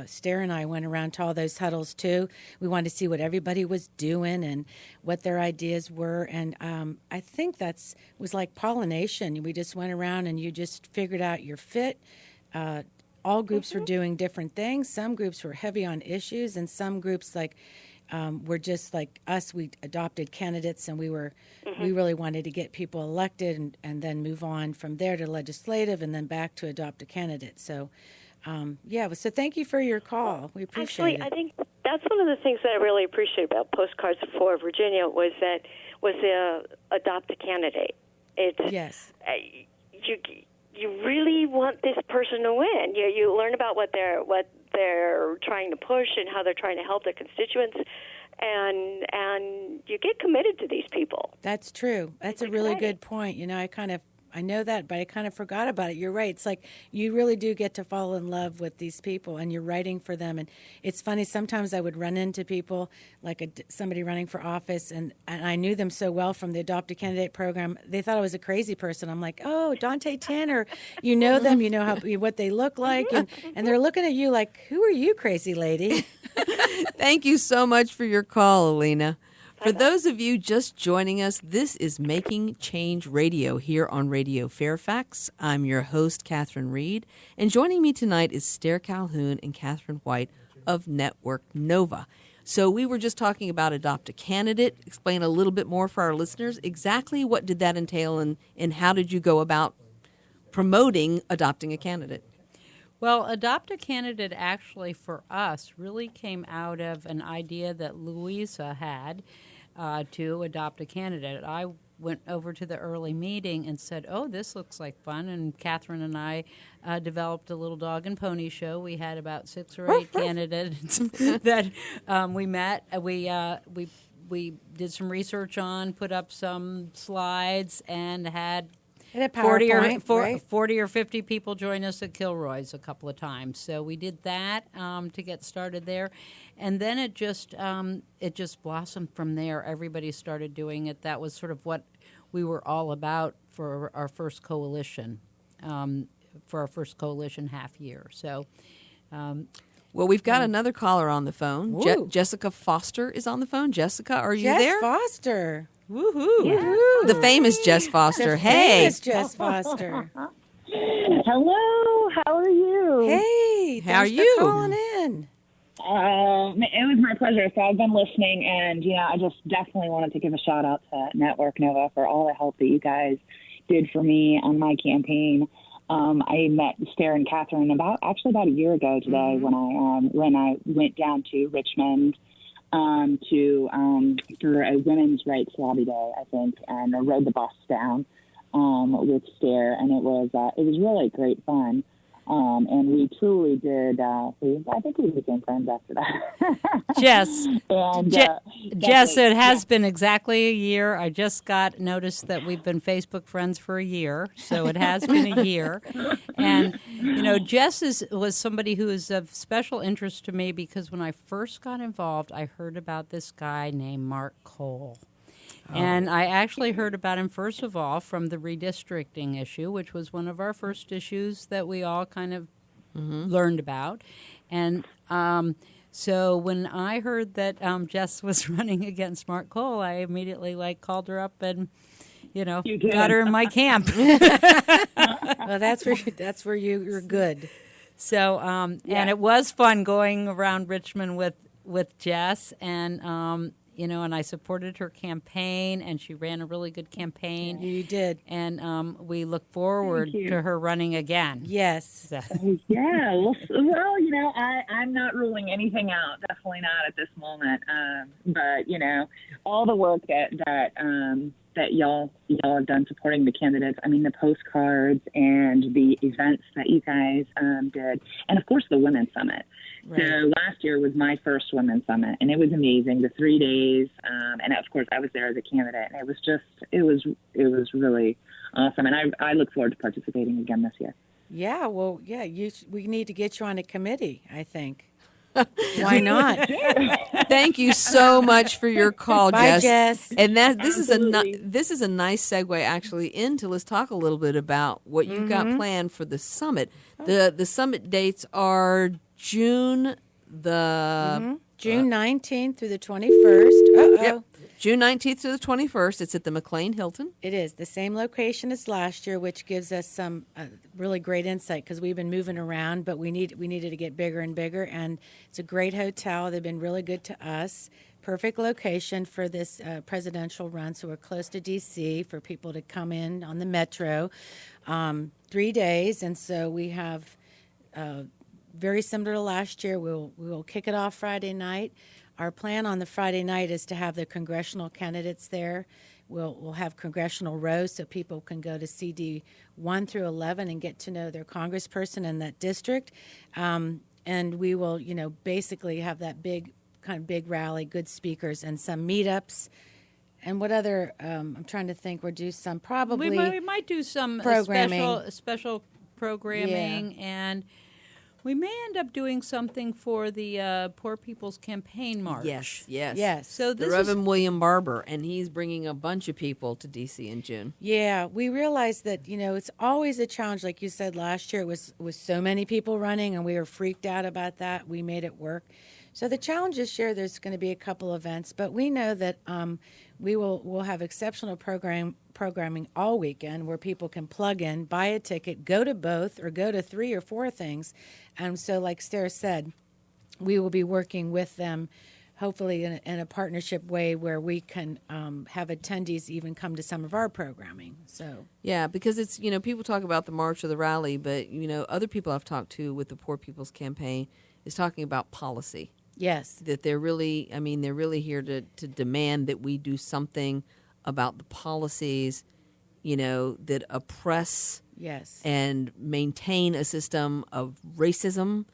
Speaker 3: Stair and I went around to all those huddles too. We wanted to see what everybody was doing and what their ideas were, and I think was like pollination. We just went around and you just figured out your fit. All groups were doing different things. Some groups were heavy on issues, and some groups were just like us. We adopted candidates, and we really wanted to get people elected and then move on from there to legislative and then back to adopt a candidate. So. So thank you for your call. We appreciate it.
Speaker 13: Actually, I think that's one of the things that I really appreciate about Postcards for Virginia was the adopt a candidate.
Speaker 3: Yes.
Speaker 13: You really want this person to win. You learn about what they're trying to push and how they're trying to help their constituents, and you get committed to these people.
Speaker 3: That's true. That's a really good point. I know that, but I kind of forgot about it. You're right. It's like you really do get to fall in love with these people, and you're writing for them. And it's funny, sometimes I would run into people, like somebody running for office, and I knew them so well from the Adopt a Candidate program. They thought I was a crazy person. I'm like, oh, Dante Tanner, you know them, you know what they look like, and they're looking at you like, who are you, crazy lady?
Speaker 1: Thank you so much for your call, Alina. For those of you just joining us, this is Making Change Radio here on Radio Fairfax. I'm your host, Katherine Reed, and joining me tonight is Stair Calhoun and Katherine White of Network Nova. So we were just talking about Adopt a Candidate. Explain a little bit more for our listeners. Exactly what did that entail, and how did you go about promoting adopting a candidate?
Speaker 2: Well, Adopt a Candidate actually for us really came out of an idea that Louisa had to adopt a candidate. I went over to the early meeting and said, oh, this looks like fun. And Katherine and I developed a little dog and pony show. We had about 6 or 8 candidates that we met. We did some research on, put up some slides, and had 40 or 50 people join us at Kilroy's a couple of times. So we did that to get started there, and then it just blossomed from there. Everybody started doing it. That was sort of what we were all about for our first coalition, half year. So.
Speaker 1: Well, we've got another caller on the phone. Jessica Foster is on the phone. Jessica, are you there?
Speaker 3: Foster.
Speaker 1: Woohoo!
Speaker 14: Yeah.
Speaker 1: The famous Jess Foster. Hey.
Speaker 3: Famous Jess Foster.
Speaker 14: Hello, how are you?
Speaker 3: Hey,
Speaker 1: How are
Speaker 3: thanks
Speaker 1: you?
Speaker 3: for calling in.
Speaker 14: It was my pleasure. So I've been listening, and I just definitely wanted to give a shout out to Network Nova for all the help that you guys did for me on my campaign. I met Stair and Katherine about a year ago today when I went down to Richmond for a women's rights lobby day, I think, and I rode the bus down with Stair, and it was really great fun. And we truly did. I think we became friends after that.
Speaker 2: Jess,
Speaker 14: and,
Speaker 2: Jess, it has been exactly a year. I just got notice that we've been Facebook friends for a year, so it has been a year. And Jess was somebody who is of special interest to me because when I first got involved, I heard about this guy named Mark Cole. And I actually heard about him, first of all, from the redistricting issue, which was one of our first issues that we all kind of learned about. And so when I heard that Jess was running against Mark Cole, I immediately called her up and, got her in my camp.
Speaker 3: Well, that's where you're good.
Speaker 2: So, and it was fun going around Richmond with Jess, and and I supported her campaign, and she ran a really good campaign.
Speaker 3: You did.
Speaker 2: And we look forward to her running again.
Speaker 3: Yes.
Speaker 2: So.
Speaker 14: Yeah. Well, I'm not ruling anything out. Definitely not at this moment. But all the work that y'all have done supporting the candidates. I mean, the postcards and the events that you guys did, and of course the Women's Summit. Right. So last year was my first Women's Summit, and it was amazing. The 3 days, and of course I was there as a candidate. And it was really awesome, and I look forward to participating again this year.
Speaker 3: Yeah, well, we need to get you on a committee, I think. Why not?
Speaker 1: Thank you so much for your call,
Speaker 3: Bye,
Speaker 1: Jess.
Speaker 3: Jess.
Speaker 1: And this is a nice segue actually into, let's talk a little bit about what you've got planned for the summit. The summit dates are June
Speaker 3: 19th through the 21st.
Speaker 1: Yep. June 19th to the 21st. It's at the McLean Hilton.
Speaker 3: It is the same location as last year, which gives us some really great insight because we've been moving around, but we needed to get bigger and bigger. And it's a great hotel. They've been really good to us. Perfect location for this presidential run. So we're close to D.C. for people to come in on the metro. 3 days, and so we have very similar to last year. We'll kick it off Friday night. Our plan on the Friday night is to have the congressional candidates there. We'll have congressional rows so people can go to CD 1 through 11 and get to know their congressperson in that district. And we will, basically have that big rally, good speakers, and some meetups. And what other? I'm trying to think. We'll do some probably.
Speaker 2: We might do some
Speaker 3: programming.
Speaker 2: special programming and. We may end up doing something for the Poor People's Campaign March.
Speaker 1: Yes.
Speaker 2: So
Speaker 1: the Reverend William Barber, and he's bringing a bunch of people to D.C. in June.
Speaker 3: Yeah, we realized that it's always a challenge. Like you said, last year it was so many people running, and we were freaked out about that. We made it work. So the challenge this year, there's going to be a couple events, but we know that we'll have exceptional programming all weekend where people can plug in, buy a ticket, go to both, or go to 3 or 4 things. And so, like Stair said, we will be working with them, hopefully in a partnership way where we can have attendees even come to some of our programming. So
Speaker 1: yeah, because it's people talk about the march or the rally, but other people I've talked to with the Poor People's Campaign is talking about policy.
Speaker 3: Yes.
Speaker 1: That they're really here to demand that we do something about the policies, that oppress and maintain a system of racism,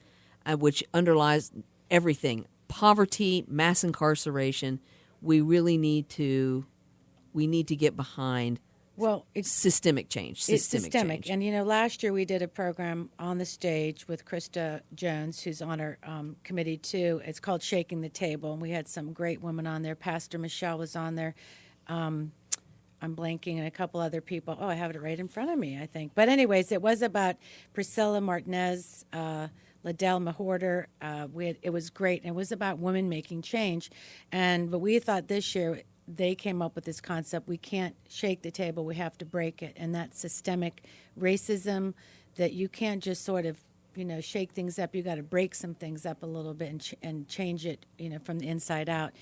Speaker 1: which underlies everything. Poverty, mass incarceration. We really need to get behind systemic change.
Speaker 3: It's systemic. And, last year we did a program on the stage with Krista Jones, who's on our committee, too. It's called Shaking the Table, and we had some great women on there. Pastor Michelle was on there. I'm blanking, and a couple other people. Oh, I have it right in front of me, I think. But anyways, it was about Priscilla Martinez, Liddell Mahorter. It was great, and it was about women making change. But we thought this year they came up with this concept. We can't shake the table, we have to break it. And that's systemic racism, that you can't just sort of, shake things up. You got to break some things up a little bit and change it, from the inside out.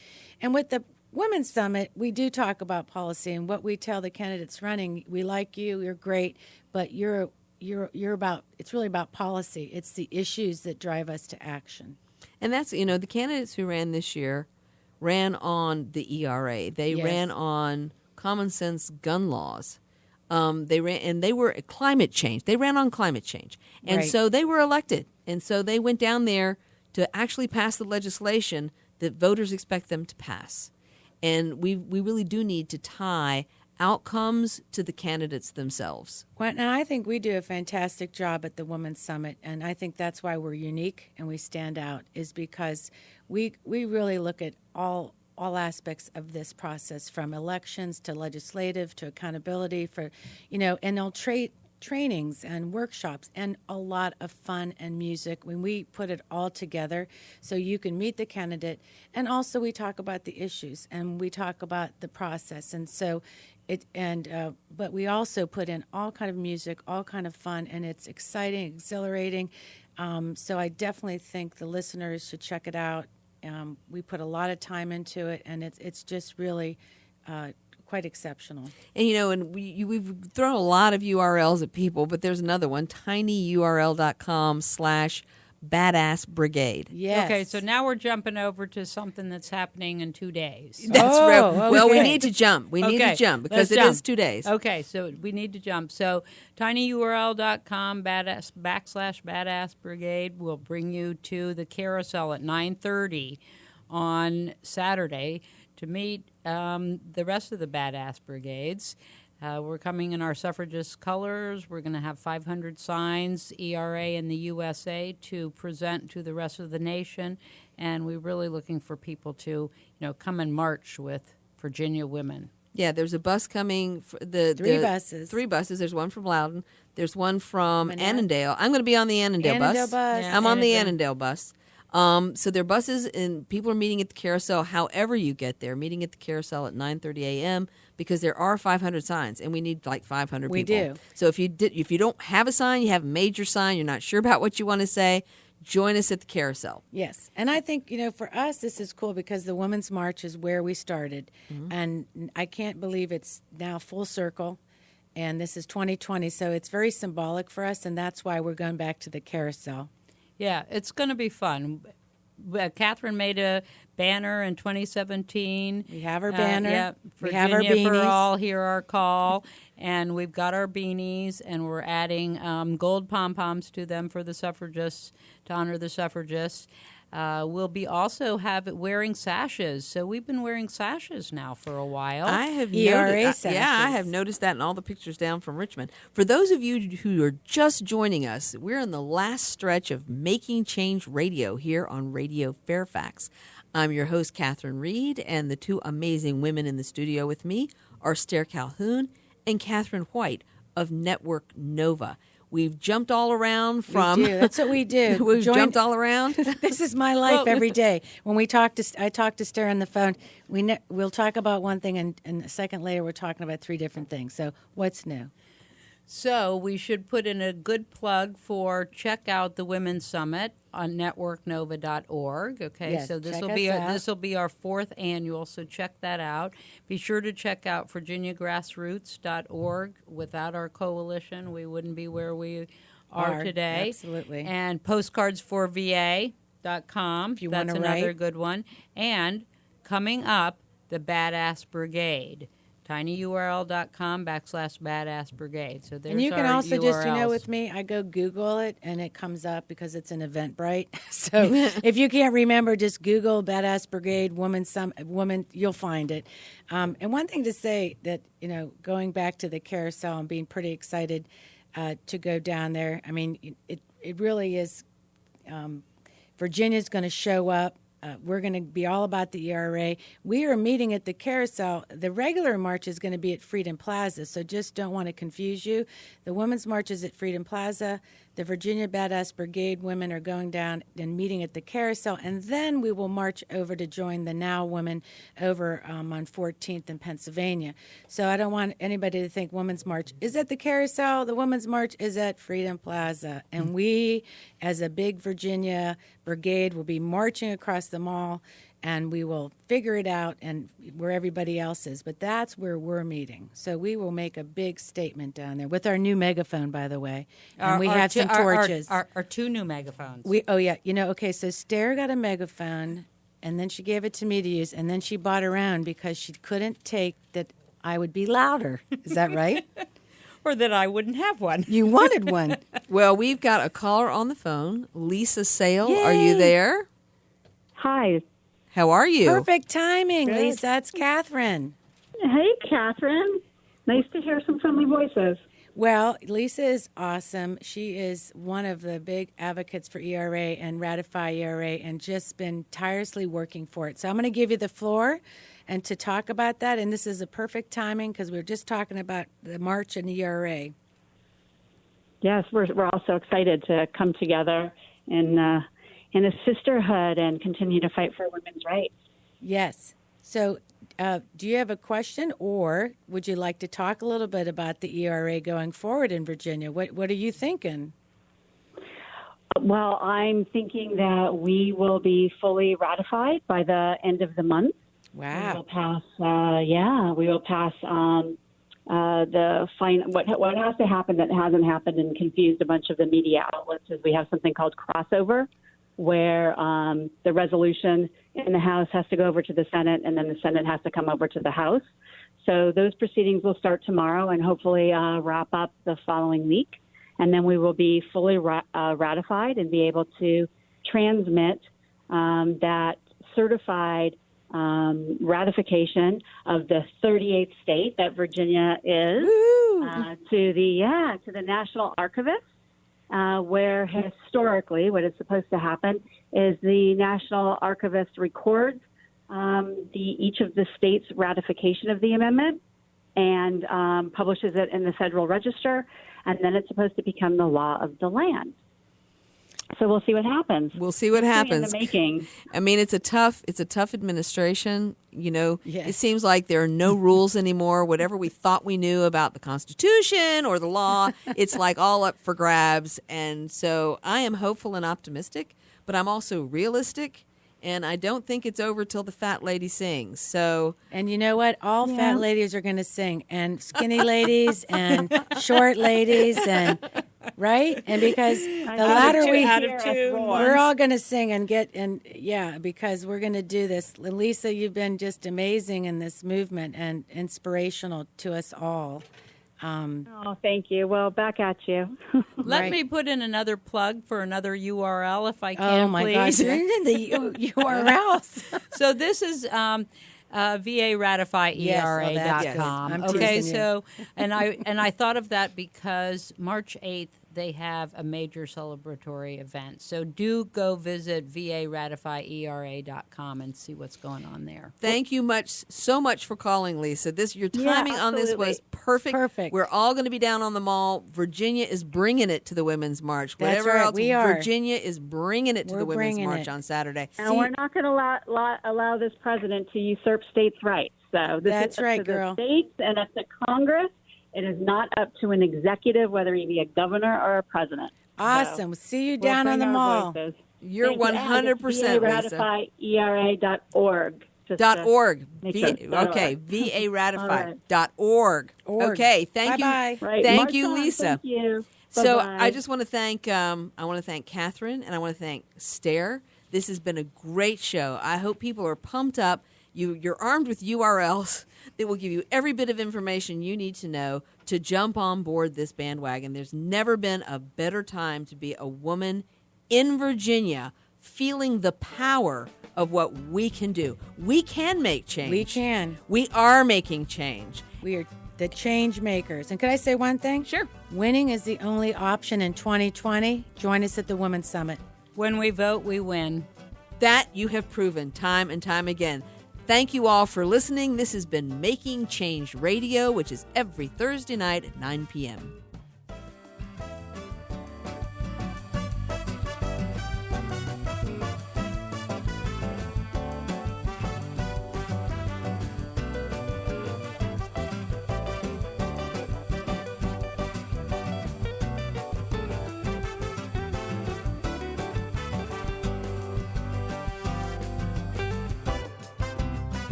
Speaker 3: And with the Women's Summit, we do talk about policy, and what we tell the candidates running, we like you, you're great, but you're about, it's really about policy. It's the issues that drive us to action.
Speaker 1: And that's, the candidates who ran this year ran on the ERA. They ran on common sense gun laws. They were climate change. They ran on climate change. And so they were elected. And so they went down there to actually pass the legislation that voters expect them to pass. And we really do need to tie outcomes to the candidates themselves.
Speaker 3: Well, and I think we do a fantastic job at the Women's Summit, and I think that's why we're unique and we stand out, is because we really look at all aspects of this process, from elections to legislative to accountability, for, and they'll trainings and workshops and a lot of fun and music when we put it all together so you can meet the candidate. And also we talk about the issues and we talk about the process. And so but we also put in all kind of music, all kind of fun, and it's exciting, exhilarating. So I definitely think the listeners should check it out. We put a lot of time into it, and it's just really quite exceptional.
Speaker 1: And we've thrown a lot of URLs at people, but there's another one, tinyurl.com/badass brigade.
Speaker 3: Yes.
Speaker 2: Okay, so now we're jumping over to something that's happening in 2 days.
Speaker 1: That's right.
Speaker 3: Okay.
Speaker 1: Well, we need to jump. We need to jump because it is 2 days.
Speaker 2: Okay, so we need to jump. So tinyurl.com/badass brigade will bring you to the carousel at 9:30 on Saturday to meet the rest of the badass brigades. We're coming in our suffragist colors. We're going to have 500 signs, ERA in the USA, to present to the rest of the nation. And we're really looking for people to, come and march with Virginia women.
Speaker 1: Yeah, there's a bus coming.
Speaker 3: Three buses.
Speaker 1: 3 buses. There's one from Loudon. There's one from Annandale. I'm going to be on the Annandale bus.
Speaker 3: Yeah,
Speaker 1: I'm on the Annandale bus. So there are buses, and people are meeting at the carousel however you get there, meeting at the carousel at 9:30 a.m. because there are 500 signs, and we need like 500 people.
Speaker 3: We do.
Speaker 1: So if you don't have a sign, you have a major sign, you're not sure about what you want to say, join us at the carousel.
Speaker 3: Yes. And I think, for us, this is cool because the Women's March is where we started. Mm-hmm. And I can't believe it's now full circle. And this is 2020, so it's very symbolic for us, and that's why we're going back to the carousel.
Speaker 2: Yeah, it's going to be fun. Katherine made a banner in 2017.
Speaker 3: We have our banner.
Speaker 2: Virginia
Speaker 3: we have our beanies.
Speaker 2: For all, hear our call. And we've got our beanies, and we're adding gold pom-poms to them for the suffragists, to honor the suffragists. We'll be also wearing sashes. So we've been wearing sashes now for a while.
Speaker 1: I have
Speaker 3: sashes.
Speaker 1: Yeah, I have noticed that in all the pictures down from Richmond. For those of you who are just joining us, we're in the last stretch of Making Change Radio here on Radio Fairfax. I'm your host, Katherine Reed, and the 2 amazing women in the studio with me are Stair Calhoun and Katherine White of Network Nova. We've jumped all around from...
Speaker 3: We do. That's what we do.
Speaker 1: We've jumped all around.
Speaker 3: This is my life every day. When I talk to Stair on the phone, we'll talk about one thing, and a second later we're talking about 3 different things. So what's new?
Speaker 2: So we should put in a good plug for check out the Women's Summit on networknova.org. Okay,
Speaker 3: yes,
Speaker 2: so this will be our 4th annual. So check that out. Be sure to check out virginiagrassroots.org. Without our coalition, we wouldn't be where we are today.
Speaker 3: Absolutely.
Speaker 2: And postcardsforva.com.
Speaker 3: If you
Speaker 2: That's
Speaker 3: want to
Speaker 2: another
Speaker 3: write.
Speaker 2: good one. And coming up, the Badass Brigade. tinyurl.com/badass brigade. So there's
Speaker 3: and you can
Speaker 2: our
Speaker 3: also
Speaker 2: URLs.
Speaker 3: just, with me, I go Google it, and it comes up because it's an Eventbrite. So if you can't remember, just Google Badass Brigade, woman, you'll find it. And one thing to say that, going back to the carousel and being pretty excited to go down there, I mean, it really is, Virginia's going to show up. We're going to be all about the ERA. We are meeting at the carousel. The regular march is going to be at Freedom Plaza, so just don't want to confuse you. The Women's March is at Freedom Plaza. The Virginia Badass Brigade women are going down and meeting at the carousel, and then we will march over to join the Now women over on 14th in Pennsylvania. So I don't want anybody to think Women's March is at the carousel. The Women's March is at Freedom Plaza, and we, as a big Virginia brigade, will be marching across the mall, and we will figure it out and where everybody else is. But that's where we're meeting. So we will make a big statement down there with our new megaphone, by the way. And we have some torches.
Speaker 2: Our 2 new megaphones.
Speaker 3: So Stair got a megaphone, and then she gave it to me to use, and then she bought her own because she couldn't take that I would be louder. Is that right?
Speaker 2: Or that I wouldn't have one.
Speaker 3: You wanted one.
Speaker 1: Well, we've got a caller on the phone. Lisa Sale,
Speaker 3: Yay.
Speaker 1: are you there?
Speaker 15: Hi.
Speaker 1: How are you?
Speaker 3: Perfect timing,
Speaker 15: Good.
Speaker 3: Lisa. It's Catherine.
Speaker 15: Hey, Catherine. Nice to hear some friendly voices.
Speaker 3: Well, Lisa is awesome. She is one of the big advocates for ERA and Ratify ERA and just been tirelessly working for it. So I'm going to give you the floor and to talk about that. And this is a perfect timing because we were just talking about the March and ERA.
Speaker 15: Yes, we're also excited to come together in a sisterhood and continue to fight for women's rights.
Speaker 3: Yes. So do you have a question, or would you like to talk a little bit about the ERA going forward in Virginia? What are you thinking?
Speaker 15: Well, I'm thinking that we will be fully ratified by the end of the month.
Speaker 3: Wow.
Speaker 15: We will pass. We will pass the fine. What has to happen that hasn't happened and confused a bunch of the media outlets is we have something called crossover, where the resolution in the House has to go over to the Senate, and then the Senate has to come over to the House. So those proceedings will start tomorrow and hopefully wrap up the following week. And then we will be fully ratified and be able to transmit that certified ratification of the 38th state that Virginia is to the National Archivist. Where historically what is supposed to happen is the National Archivist records each of the states' ratification of the amendment and publishes it in the Federal Register, and then it's supposed to become the law of the land. So we'll see what happens.
Speaker 1: We'll see what happens.
Speaker 15: In the making.
Speaker 1: I mean, it's a tough administration.
Speaker 3: Yes.
Speaker 1: It seems like there are no rules anymore. Whatever we thought we knew about the Constitution or the law, it's like all up for grabs. And so I am hopeful and optimistic, but I'm also realistic. And I don't think it's over till the fat lady sings. So,
Speaker 3: and you know what? All fat ladies are going to sing, and skinny ladies, and short ladies, and right. And because the latter we're all going to sing and because we're going to do this. Lisa, you've been just amazing in this movement and inspirational to us all.
Speaker 15: Thank you. Well, back at you.
Speaker 2: Let me put in another plug for another URL if I can,
Speaker 3: oh my
Speaker 2: please.
Speaker 3: gosh, the URLs.
Speaker 2: So this is VARatifyERA.com. Okay, so and I thought of that because March 8th they have a major celebratory event. So do go visit VARatifyERA.com and see what's going on there.
Speaker 1: Thank you so much for calling, Lisa. Your timing on this was perfect. We're all going to be down on the mall. Virginia is bringing it to the Women's March.
Speaker 3: That's
Speaker 1: Whatever
Speaker 3: right,
Speaker 1: else,
Speaker 3: we are.
Speaker 1: Virginia is bringing it to the Women's March on Saturday.
Speaker 15: And we're not going to allow this president to usurp states' rights. So this is up to the states and up to Congress. It is not up to an executive, whether he be a governor or a president.
Speaker 3: Awesome. See you down on the mall.
Speaker 15: Voices.
Speaker 1: You're 100%, Lisa.
Speaker 15: VARatifyERA.org.
Speaker 1: .org.
Speaker 15: Okay,
Speaker 1: VARatify.org. Okay, thank you.
Speaker 15: Bye-bye. Right.
Speaker 1: Thank
Speaker 15: March
Speaker 1: you,
Speaker 15: on.
Speaker 1: Lisa.
Speaker 15: Thank you.
Speaker 1: So
Speaker 15: Bye-bye.
Speaker 1: I just want to thank Katherine, and I want to thank Stair. This has been a great show. I hope people are pumped up. You're armed with URLs that will give you every bit of information you need to know to jump on board this bandwagon. There's never been a better time to be a woman in Virginia feeling the power of what we can do. We can make change.
Speaker 3: We can.
Speaker 1: We are making change.
Speaker 3: We are the change makers. And could I say one thing?
Speaker 1: Sure.
Speaker 3: Winning is the only option in 2020. Join us at the Women's Summit.
Speaker 2: When we vote, we win.
Speaker 1: That you have proven time and time again. Thank you all for listening. This has been Making Change Radio, which is every Thursday night at 9 p.m.